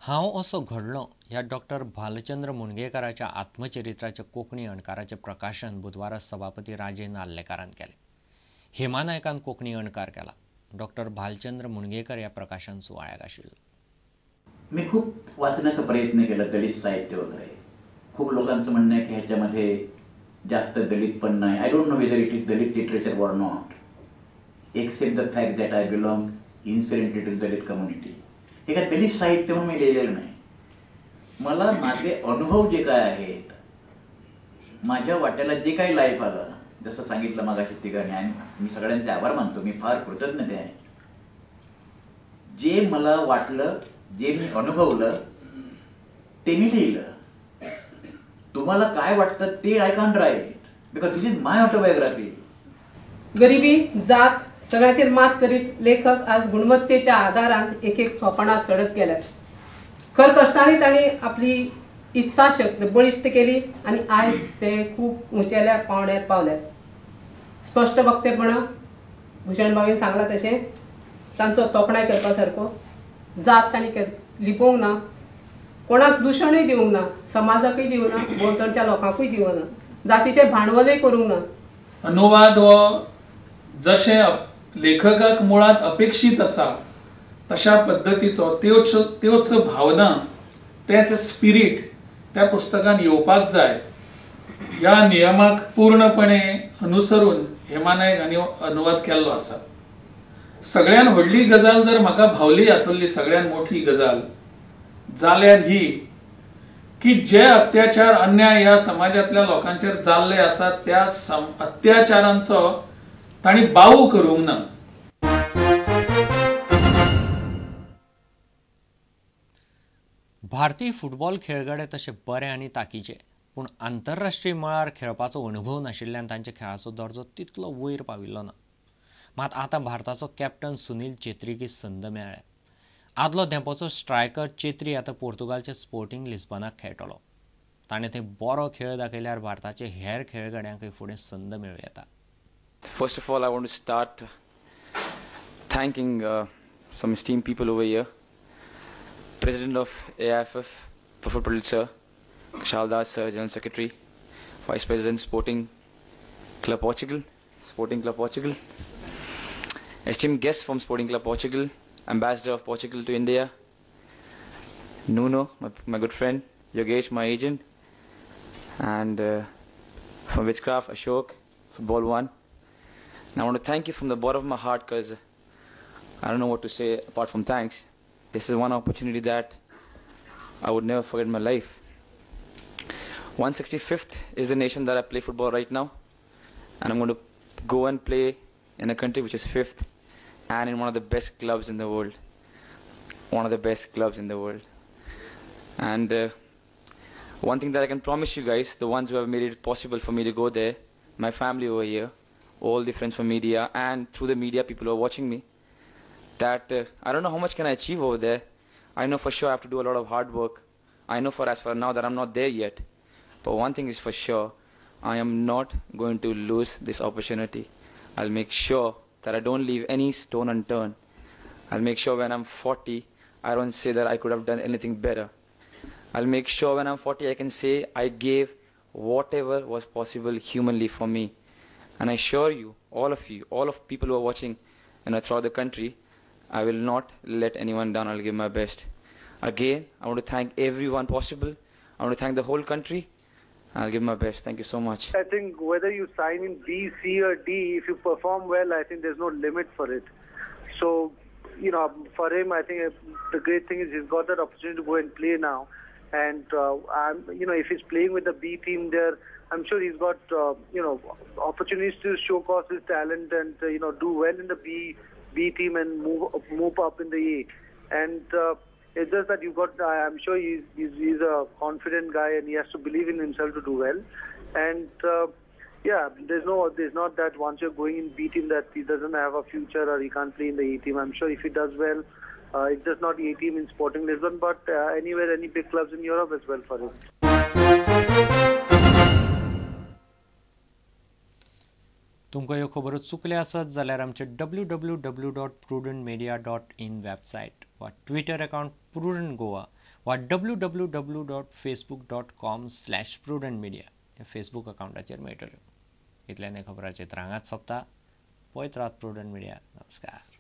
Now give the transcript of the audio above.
हांव असो घडलो ह्या डॉक्टर भालचंद्र मुणगेकराच्या आत्मचरित्राचे कोंकणी अणकाराचे प्रकाशन बुधवारा सभापती राजे नार्लेकारान केले. हेमा नायकान कोंकणी अणकार केला. डॉक्टर भालचंद्र मुणगेकर ह्या प्रकाशन सुवाळ्याक आशिल्लो. मी खूप वाचण्याचा प्रयत्न केला, दलित साहित्य वगैरे. खूप लोकांचं म्हणणं आहे की ह्याच्यामध्ये जास्त दलित पण नाही. I don't know whether it is Dalit literature or not, except the fact that I belong incidentally to Dalit community. हे काय दलित साहित्य म्हणून मी लिहिलेलं नाही. मला माझे अनुभव जे काय आहेत, माझ्या वाट्याला जे काही लाईफ आलं, जसं सांगितलं मागाशी तिघांनी, आणि मी सगळ्यांचे आभार मानतो, मी फार कृतज्ञ आहे. जे मला वाटलं, जे मी अनुभवलं ते मी लिहिलं. तुम्हाला काय वाटतं ते I can write, because this is my autobiography. गरिबी, जात सगळ्याचेर मात करीत लेखक आज गुणवत्तेच्या आधारान एक एक सोपानां चढत गेल्यात. खर कष्टांनी तांणी आपली इत्साशक्त बळिश्ट केली आणि आज ते खूप उंचेल्या पावंड्यार पावल्यात. स्पष्ट वक्तेपण भूषण भावेन सांगला तशें तांचो तोखणाय करपा सारको. जात तांणी लिपोवंक ना, कोणाक दुशणूय दिवंक ना, समाजाकूय दिवंक ना, भोंवतणच्या लोकांकूय दिवंक ना, जातीचें भांडवलूय करूंक ना. अनुवाद हो जशे लेखकाक मुळात अपेक्षित आसा तशा पद्धतीचो त्योच भावना, तेच स्पिरीट त्या पुस्तकान येवपाक जाय. ह्या नियमाक पूर्णपणे अनुसरून हेमा नायक हांणी अनुवाद केल्लो आसा. सगळ्यान व्हडली गजाल जर म्हाका भावली हातुंतली सगळ्यान मोठी गजाल जाल्यार ही की जे अत्याचार अन्याय ह्या समाजातल्या लोकांचेर जाल्ले आसात त्या अत्याचारांचो तांणी बावू करूंक ना. भारतीय फुटबॉल खेळगडे तशे बरे आनी ताकीचे, पूण आंतरराष्ट्रीय मळार खेळपाचो अनुभव नाशिल्ल्यान तांच्या खेळाचो दर्जो तितलो वयर पाविल्लो ना. मात आतां भारताचो कॅप्टन सुनील चेत्रीक संद मेळ्ळ्या. आदलो तेंपाचो स्ट्रायकर चेत्री आतां पोर्तुगालच्या स्पोर्टिंग लिस्बनाक खेळटलो. ताणें थंय बरो खेळ दाखयल्यार भारताचे हेर खेळगड्यांकय फुडें संद मेळूं येता. First of all, I want to start thanking some esteemed people over here. President of AIFF, Professor Prudent sir, Shaldas sir, General Secretary, Vice President Sporting Club Portugal, esteemed guests from Sporting Club Portugal, Ambassador of Portugal to India, Nuno, my good friend, Yogesh, my agent, and from Witchcraft, Ashok, Football One. And I want to thank you from the bottom of my heart, because I don't know what to say apart from thanks. This is one opportunity that I would never forget in my life. 165th is the nation that I play football right now, and I'm going to go and play in a country which is 5th and in one of the best clubs in the world. And one thing that I can promise you guys, the ones who have made it possible for me to go there, my family over here, all the friends from media, and through the media people who are watching me, that I don't know how much can I achieve over there. I know for sure I have to do a lot of hard work. I know as for now that I'm not there yet. But one thing is for sure, I am not going to lose this opportunity. I'll make sure that I don't leave any stone unturned. I'll make sure when I'm 40, I don't say that I could have done anything better. I'll make sure when I'm 40, I can say I gave whatever was possible humanly for me. And I assure you, all of people who are watching throughout the country, I will not let anyone down. I'll give my best. Again, I want to thank everyone possible. I want to thank the whole country. I'll give my best. Thank you so much. I think whether you sign in B, C or D, if you perform well, I think there's no limit for it. So, for him, I think the great thing is he's got that opportunity to go and play now. And, if he's playing with the B team there, I'm sure he's got, opportunities to showcase his talent and, do well in the B team and move up in the A. And it's just that I'm sure he's a confident guy and he has to believe in himself to do well. And there's not that once you're going in B team that he doesn't have a future or he can't play in the A team. I'm sure if he does well, it's just not A team in Sporting Lisbon, but anywhere, any big clubs in Europe as well for him. तुमकां ह्यो खबरो चुकल्यो आसत जाल्यार आमचे www.prudentmedia.in website वा Twitter account prudent Goa वा www.facebook.com/prudentmedia ह्या Facebook अकाउंटाचेर मेळटल्यो. इतल्यान खबराचेर हांगाच सोंपता. पळयत रावत प्रुडंट मिडिया. नमस्कार.